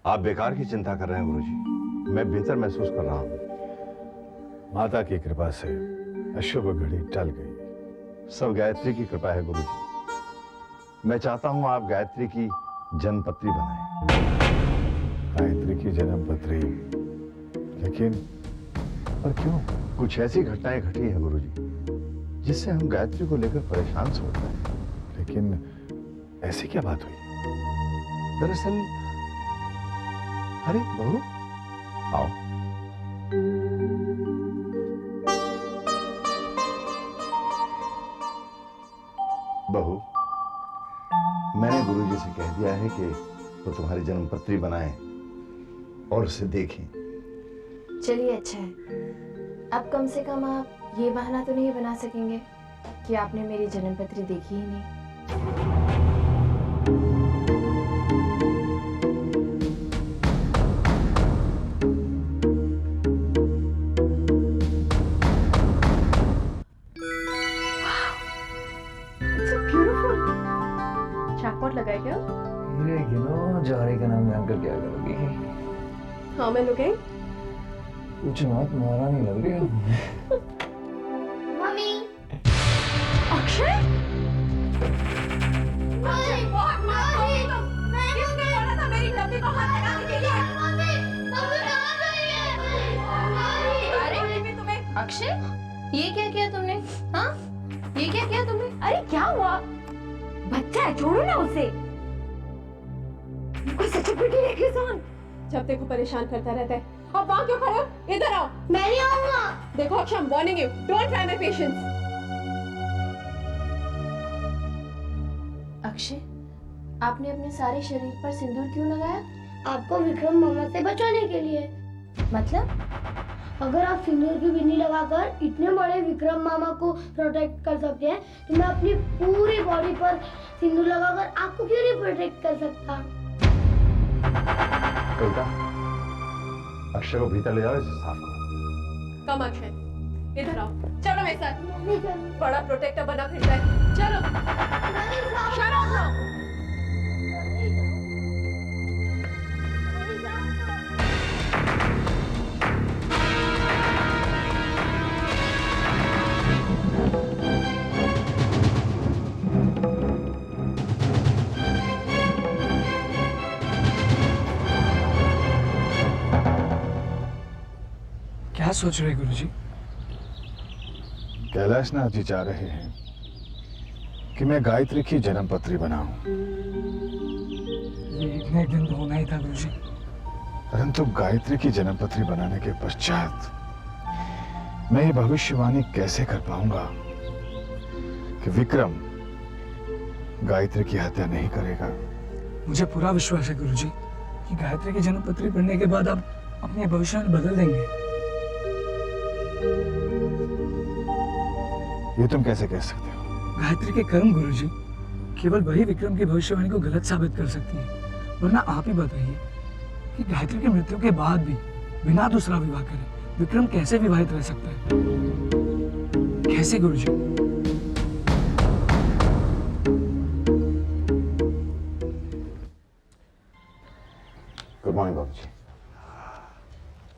आप बेकार की चिंता कर रहे हैं गुरुजी। मैं बेहतर महसूस कर रहा हूं। माता की कृपा से अशुभ घड़ी टल गई। सब गायत्री की कृपा है गुरुजी। मैं चाहता हूं आप गायत्री की जन्मपत्री बनाएं। गायत्री की जन्मपत्री? लेकिन पर क्यों? कुछ ऐसी घटनाएं घटी हैं गुरुजी जिससे हम गायत्री को लेकर परेशान से होते हैं। लेकिन ऐसी क्या बात हुई? दरअसल अरे बहू आओ। बहू, मैंने गुरुजी से कह दिया है कि वो तुम्हारी जन्मपत्री बनाएं और उसे देखें। चलिए अच्छा है। अब कम से कम आप ये बहाना तो नहीं बना सकेंगे कि आपने मेरी जन्मपत्री देखी ही नहीं। जैकपॉट लगा है क्या? हीरे गिनो जौहरी का नाम जानकर क्या करोगी? हाँ मैं लुकिंग। कुछ मत, महारानी लग रही हो। मम्मी। अक्षय? मम्मी बहुत मारी तुम। किसने बोला था मेरी डब्बी को हाथ लगाने के लिए? मम्मी, मम्मी कहाँ गई है? अरे तुम्हें अक्षय, ये क्या किया तुमने? हाँ, ये क्या किया तुमने? अरे क्या हुआ? बच्चा है, छोड़ो ना उसे। कोई सच्ची बेटी लेके जान। जब देखो परेशान करता रहता है। अब वहाँ क्यों खड़े हो? इधर आओ। मैं नहीं आऊंगा। देखो Akshay, I'm warning you. Don't try my patience. Akshay, आपने अपने सारे शरीर पर सिंदूर क्यों लगाया? आपको विक्रम मामा से बचाने के लिए। मतलब? अगर आप सिंदूर की बिन्नी लगाकर इतने बड़े विक्रम मामा को प्रोटेक्ट कर सकते हैं, तो मैं अपनी पूरी बॉडी पर सिंदूर लगाकर आपको क्यों नहीं प्रोटेक्ट कर सकता? कविता, अक्षय को भीतर ले जाओ, इसे साफ करो। कम अक्षय, इधर आओ। चलो मेरे साथ। मम्मी चलो। बड़ा प्रोटेक्टर बना फिरता है। चलो। Shut up now. क्या सोच रहे गुरुजी? कैलाशनाथ जी चाह रहे हैं कि मैं गायत्री की जन्मपत्री बनाऊं। ये एक न एक दिन तो होना ही था गुरुजी। परंतु गायत्री की जन्मपत्री बनाने के पश्चात मैं ये भविष्यवाणी कैसे कर पाऊंगा कि विक्रम गायत्री की हत्या नहीं करेगा? मुझे पूरा विश्वास है गुरुजी कि गायत्री की जन्मपत्री पढ़ने के बाद आप अपनी भविष्यवाणी बदल देंगे। ये तुम कैसे कह सकते हो? गायत्री के कर्म गुरुजी केवल वही विक्रम की भविष्यवाणी को गलत साबित कर सकती है। वरना आप ही बताइए कि गायत्री की मृत्यु के बाद भी बिना दूसरा विवाह करे विक्रम कैसे विवाहित रह सकता है? कैसे गुरुजी? गुड मॉर्निंग बाबूजी।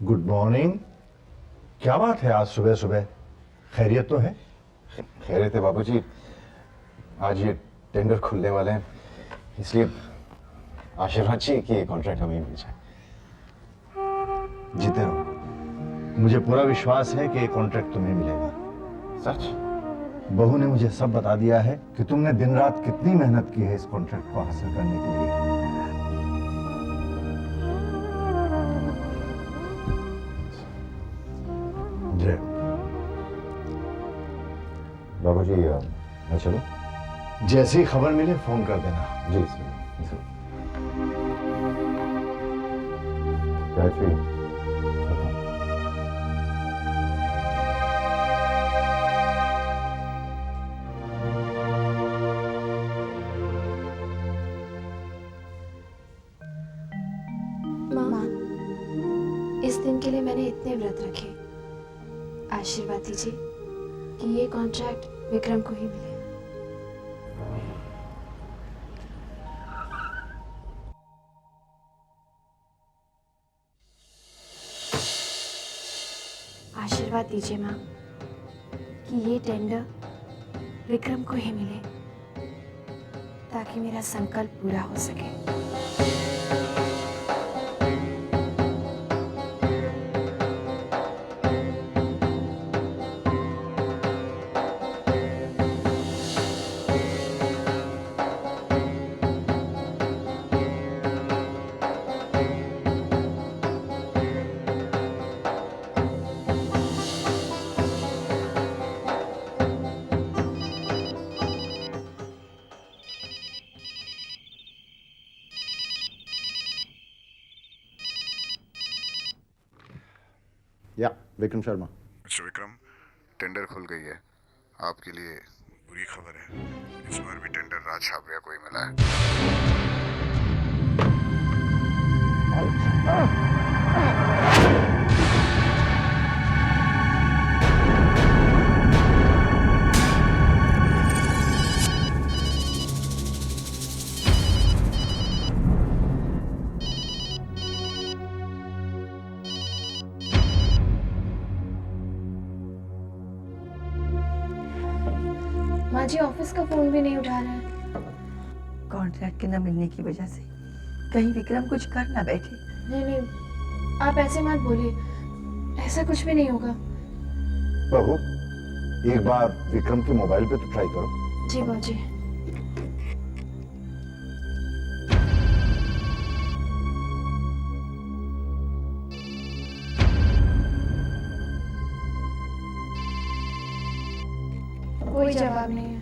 Good morning. क्या बात है आज सुबह सुबह? खैरियत तो है? खैरियत है बाबूजी। आज ये टेंडर खुलने वाले हैं, इसलिए आशीर्वाद चाहिए कि ये कॉन्ट्रैक्ट हमें मिल जाए। जीते रहो। मुझे पूरा विश्वास है कि ये कॉन्ट्रैक्ट तुम्हें मिलेगा। सच? बहू ने मुझे सब बता दिया है कि तुमने दिन रात कितनी मेहनत की है इस कॉन्ट्रैक्ट को हासिल करने के लिए। जय। बाबूजी मैं चलूं? जैसी खबर मिले फोन कर देना। जी सर। गायत्री, माँ, इस दिन के लिए मैंने इतने व्रत रखे। आशीर्वाद दीजिए कि ये कॉन्ट्रैक्ट विक्रम को ही मिले। आशीर्वाद दीजिए माँ कि ये टेंडर विक्रम को ही मिले ताकि मेरा संकल्प पूरा हो सके। या विक्रम शर्मा। मिस्टर विक्रम, टेंडर खुल गई है। आपके लिए बुरी खबर है, इस बार भी टेंडर राज छाबरिया को ही मिला है। माँ जी ऑफिस का फोन भी नहीं उठा रहे हैं। कॉन्ट्रैक्ट के न मिलने की वजह से कहीं विक्रम कुछ कर ना बैठे। नहीं नहीं, आप ऐसे मत बोलिए, ऐसा कुछ भी नहीं होगा। बहू, एक बार विक्रम के मोबाइल पे तो ट्राई करो। जी बाबू जी। कोई जवाब नहीं है।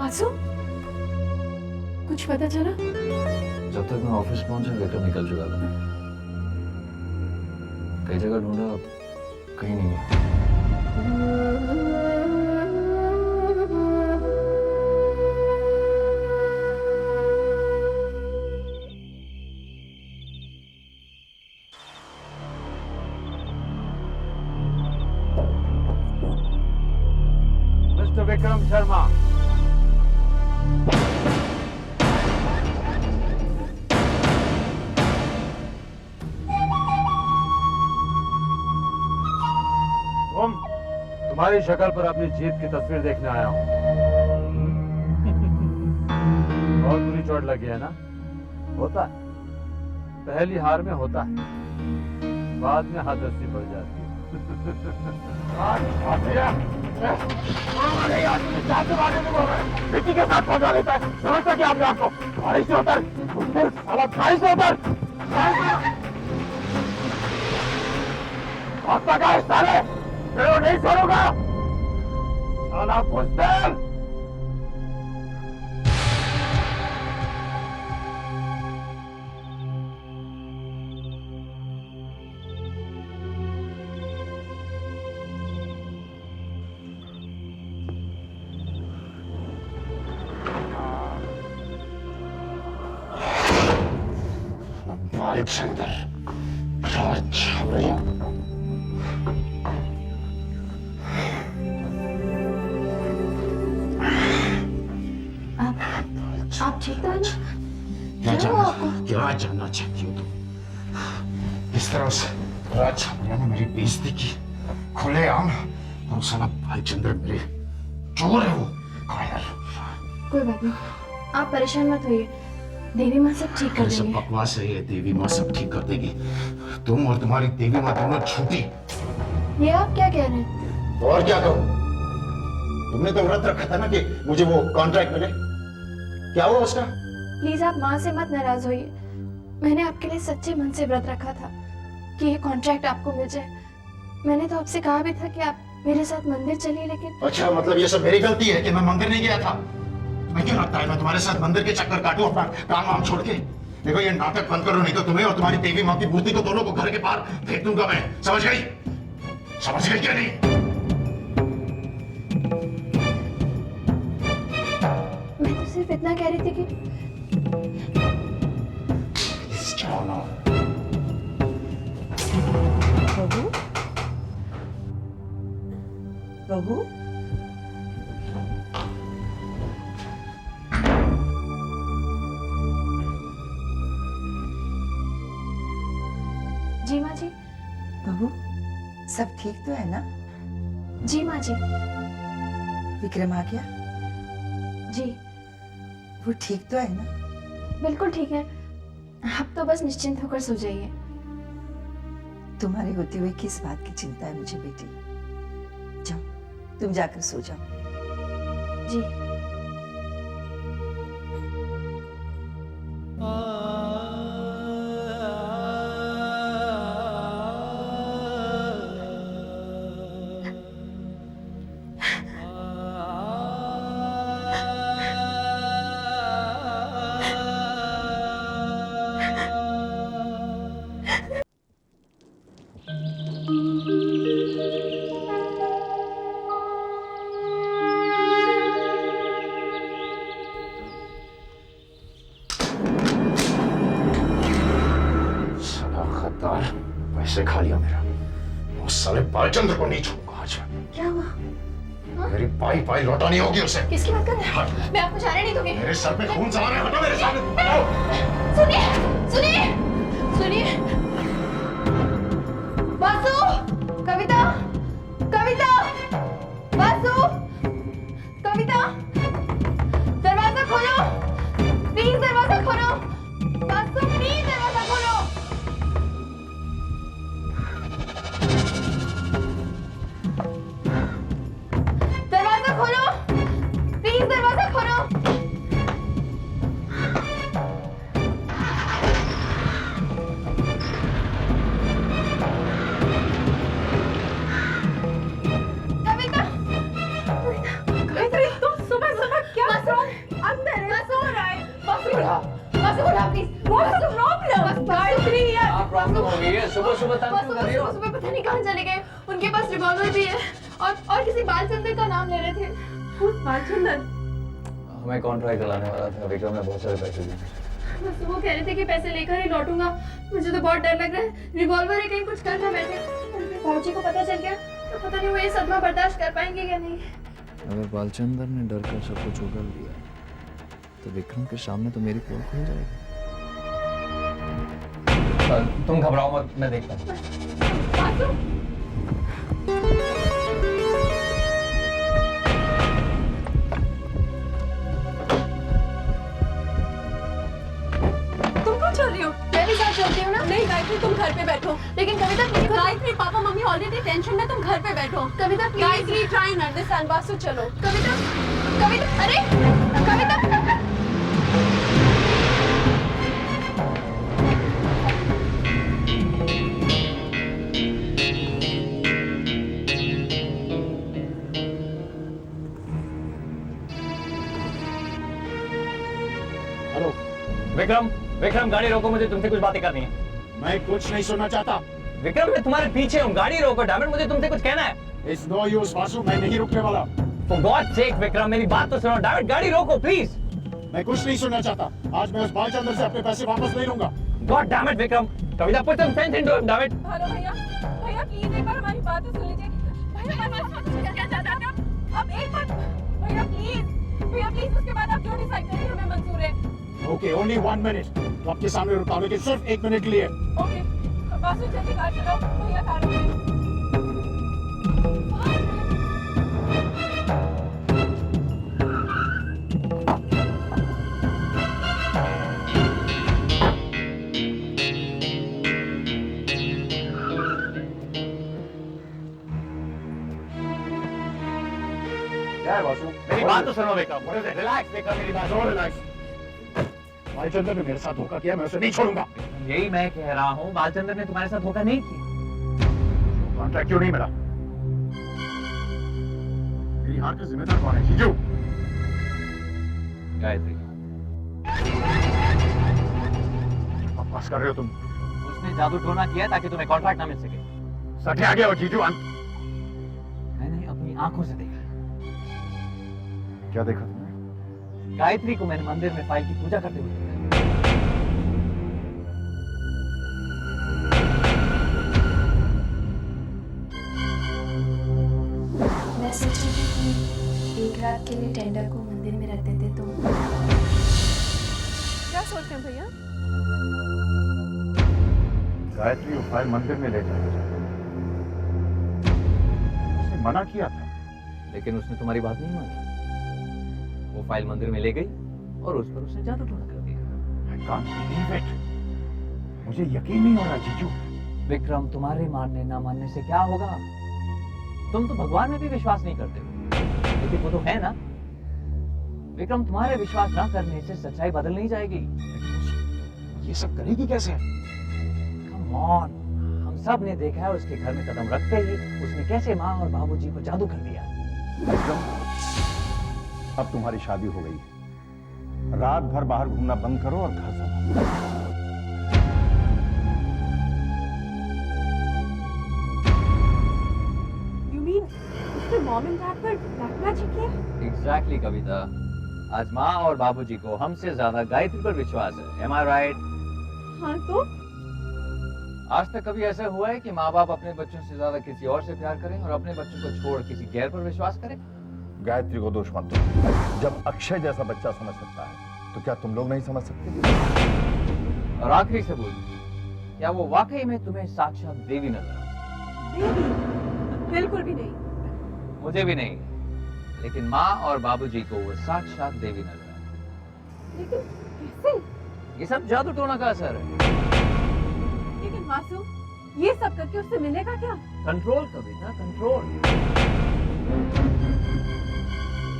आंसू, कुछ पता चला? जब तक मैं ऑफिस पहुंचा विक्रम निकल चुका था। कई जगह ढूंढा, कहीं नहीं मिला। मिस्टर विक्रम शर्मा, तुम्हारी शक्ल पर अपनी जीत की तस्वीर देखने आया हूं। बहुत बुरी चोट लगी है ना? होता है, पहली हार में होता है, बाद में हादसी बढ़ जाती है। मिट्टी के साथ पहुंचा देता है, समझता क्या आपने आपको? भाई से उतर, भाई से उतर, भागता का है साले, मैं नहीं छोड़ूंगा, साला बुज़दिल। अलेक्जेंडर राज छाबरिया। आप ठीक तो हैं ना? क्या जानना चाहती हो तुम? इस तरह से राज छाबरिया ने मेरी बेइज्जती की खुलेआम, और साला भाईचंद्र मेरे चोर है वो, कायर। कोई बात नहीं, आप परेशान मत होइए, देवी माँ सब ठीक कर सब देंगे। बकवास है ये, देवी माँ सब ठीक कर देगी। तुम और तुम्हारी देवी माँ दोनों झूठी। ये आप क्या कह रहे हैं? और क्या कहूँ? तुमने तो व्रत रखा था ना कि मुझे वो कॉन्ट्रैक्ट मिले, क्या हुआ उसका? प्लीज आप माँ से मत नाराज होइए, मैंने आपके लिए सच्चे मन से व्रत रखा था कि ये कॉन्ट्रैक्ट आपको मिल जाए। मैंने तो आपसे कहा भी था कि आप मेरे साथ मंदिर चलिए, लेकिन अच्छा, मतलब ये सब मेरी गलती है कि मैं मंदिर नहीं गया था? तुम्हें क्यों लगता है मैं तुम्हारे साथ मंदिर के चक्कर काटूं अपना काम वाम छोड़ के? देखो ये नाटक बंद करो, नहीं तो तुम्हें और तुम्हारी देवी माँ की मूर्ति को दोनों को घर के बाहर फेंक दूंगा मैं। समझ गई? समझ गई क्या नहीं? मैं तो सिर्फ इतना कह रही थी कि बहू, जी माँ जी। बहू, सब ठीक तो है ना? जी माँ जी। विक्रम आ गया? जी वो ठीक तो है ना? बिल्कुल ठीक है, आप तो बस निश्चिंत होकर सो जाइए। तुम्हारे होते हुए किस बात की चिंता है मुझे बेटी? जाओ, तुम जाकर सो जाओ। जी। साला गद्दार, पैसे खा लिया मेरा। उस साले बालचंद्र को नहीं छोड़ूंगा आज मैं। क्या हुआ? मेरी पाई पाई लौटानी होगी उसे। किसकी बात कर रहे हैं? मैं आपको जाने नहीं दूंगी। मेरे सर पे खून सवार है, हटो मेरे सामने। हटो। सुनिए, सुनिए, सुनिए। वासु, कविता, कविता, वासु, कविता, दरवाजा खोलो, प्लीज दरवाजा खोलो, वासु प्लीज दरवाजा खोलो। दरवाजा खोलो, प्लीज दरवाजा खोलो। कविता, गायत्री, तुम सुबह सुबह क्या अंदर है? सो रहा है। वासु उठा प्लीज। वासु प्रॉब्लम। गायत्री यार, प्रॉब्लम हो गई है। सुबह सुबह तंग क्यों कर रही हो? सुबह पता नहीं कहाँ चले गए। उनके पास रिवॉल्वर भी है और किसी बालचंद्र का नाम ले रहे थे। बालचंद्र? हमें कॉन्ट्रैक्ट दिलाने वाला था, विक्रम ने बहुत सारे पैसे दिए। बस वो कह रहे थे कि पैसे लेकर ही लौटूंगा। मुझे तो बहुत डर लग रहा है, रिवॉल्वर है, कहीं कुछ कर ना बैठे। भाजी को पता चल गया तो पता नहीं वो ये सदमा बर्दाश्त कर पाएंगे या नहीं। अगर बालचंदर ने डर कर सब कुछ उगल दिया तो विक्रम के सामने तो मेरी पोल खुल जाएगी। तुम घबराओ मत, मैं देखता हूँ। तुम क्यों चल रही हो? मैं भी साथ चलती हूँ ना। नहीं गायत्री, तुम घर पे बैठो। लेकिन कविता please. Gayatri, papa mummy already tension में, तुम घर पे बैठो। Kavita please. Gayatri, try and understand. Vasu चलो। कविता, कविता, अरे कविता। हेलो। विक्रम, विक्रम गाड़ी रोको, मुझे तुमसे कुछ बातें करनी है। मैं कुछ नहीं सुनना चाहता। विक्रम, मैं तुम्हारे पीछे हूँ, गाड़ी रोको। डैमेट, मुझे तुमसे कुछ कहना है। It's no use, वासु, मैं नहीं रुकने वाला। For God's sake, विक्रम, मेरी बात तो सुनो। डैमेट, गाड़ी रोको प्लीज। मैं कुछ नहीं सुनना चाहता। आज मैं उस बालचंद्र से अपने पैसे वापस नहीं लूंगा। God damn it, Vikram. Kavita, put some sense into him, damn it। Hello भैया, भैया प्लीज एक बार हमारी बात तो सुन लीजिए। भैया क्या चाहते हैं आप? अब एक बार भैया प्लीज उसके बाद आप जो डिसाइड करेंगे हमें मंजूर है। Okay, only 1 minute। तो आपके सामने रुका हूं, लेकिन सिर्फ 1 मिनट के लिए। ओके, वासु जल्दी कार चलाओ। भैया कार में। क्या है वासु? मेरी बात तो सुनो विक्रम। रिलैक्स विक्रम, मेरी बात सुनो। रिलैक्स। बालचंद्र ने मेरे साथ धोखा किया, मैं उसे नहीं छोड़ूंगा। यही मैं कह रहा हूँ, बालचंद्र ने तुम्हारे साथ धोखा नहीं किया। कॉन्ट्रैक्ट क्यों नहीं मिला? मेरी हार का जिम्मेदार कौन है? जीजू। गायत्री। बकवास कर रहे हो तुम। उसने जादू टोना किया ताकि तुम्हें कॉन्ट्रैक्ट ना मिल सके। सटे आ गया हो जीजू। मैंने अपनी आंखों से देखा। क्या देखा तुमने? गायत्री को मैंने मंदिर में फाइल की पूजा करते हुए देखा। वैसे के लिए टेंडर को मंदिर में रख देते तो। क्या सोचते हैं भैया? गायत्री वो फाइल मंदिर में ले जाना चाहती है। उसने मना किया था, लेकिन उसने तुम्हारी बात नहीं मानी। वो फाइल मंदिर में ले गई और उस पर उसने जादू टोना कर दिया। I can't believe it. मुझे यकीन नहीं हो रहा जीजू। विक्रम, तुम्हारे मानने ना मानने से क्या होगा? तुम तो भगवान में भी विश्वास नहीं करते हो, लेकिन वो तो है ना। विक्रम, तुम्हारे विश्वास ना करने से सच्चाई बदल नहीं जाएगी। ये सब करेगी कैसे? Come on, हम सब ने देखा है उसके घर में कदम रखते ही उसने कैसे माँ और बाबूजी पर जादू कर दिया। विक्रम, अब तुम्हारी शादी हो गई है। रात भर बाहर घूमना बंद करो और घर संभालो। You mean उसने मॉम एंड डैड पर ब्लैक मैजिक किया? Exactly, कविता। आज माँ और बाबूजी को हमसे ज्यादा गायत्री पर विश्वास है। Am I right? हाँ तो आज तक कभी ऐसा हुआ है कि माँ बाप अपने बच्चों से ज्यादा किसी और से प्यार करें और अपने बच्चों को छोड़ किसी गैर पर विश्वास करें? गायत्री को दोष मत दो। जब अक्षय जैसा बच्चा समझ सकता है तो क्या तुम लोग नहीं समझ सकते? और आखिरी से बोल, क्या वो वाकई में तुम्हें साक्षात देवी नजर आई? देवी? बिल्कुल भी नहीं। मुझे भी नहीं, लेकिन माँ और बाबूजी को वो साक्षात देवी नजर आई। लेकिन कैसे? ये सब जादू टोना का असर है। लेकिन मासूम, ये सब करके उससे मिलेगा क्या? कंट्रोल कविता, कंट्रोल।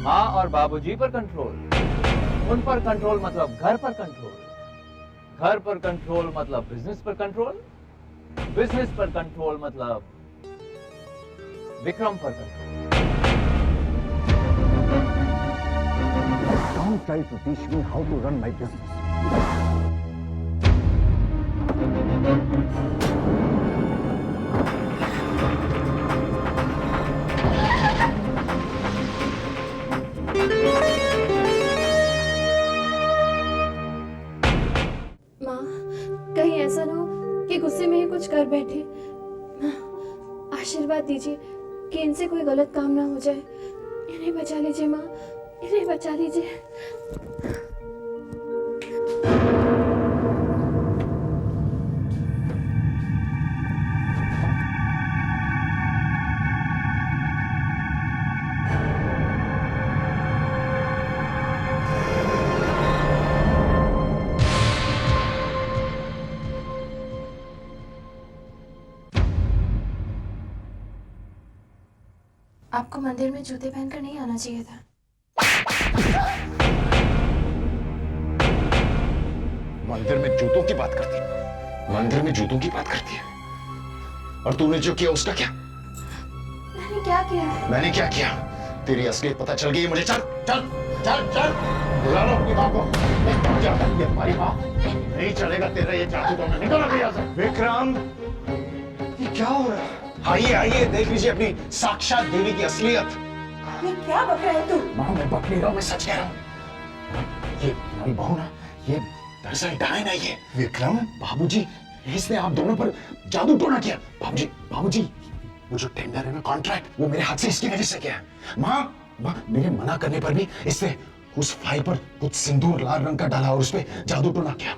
माँ और बाबूजी पर कंट्रोल। उन पर कंट्रोल मतलब घर पर कंट्रोल। घर पर कंट्रोल मतलब बिजनेस पर कंट्रोल। बिजनेस पर कंट्रोल मतलब विक्रम पर control. Don't try to teach me how to run my business. माँ, कहीं ऐसा ना हो कि गुस्से में ही कुछ कर बैठे। माँ, आशीर्वाद दीजिए कि इनसे कोई गलत काम ना हो जाए। इन्हें बचा लीजिए माँ, इन्हें बचा लीजिए। आपको मंदिर में जूते पहनकर नहीं आना चाहिए था। मंदिर में जूतों की बात करती है। मंदिर में जूतों की बात करती है। और तूने जो किया उसका क्या? मैंने क्या किया? मैंने क्या किया? तेरी असलियत पता चल गई है मुझे। चल चल चल चल, बुला लो अपनी माँ को। क्या करती है तुम्हारी माँ? नहीं चलेगा तेरा ये जादू टोना। निकल अभी यहाँ से। विक्रम, ये क्या हो रहा है? आइए आइए, देख लीजिए अपनी साक्षात देवी की असलियत। ये क्या बक रहा है तू? माँ, मैं बक नहीं रहा हूँ, मैं सच कह रहा हूँ। ये तुम्हारी बहू ना, ये दरअसल डायन है। ये विक्रम, बाबूजी, इसने आप दोनों पर जादू टोना किया। बाबूजी, बाबूजी, वो जो टेंडर है ना, कॉन्ट्रैक्ट, वो मेरे हाथ से इसकी वजह से किया है। माँ, मेरे मना करने पर भी इसने उस फाइल पर कुछ सिंदूर लाल रंग का डाला और उस पे जादू टोना किया।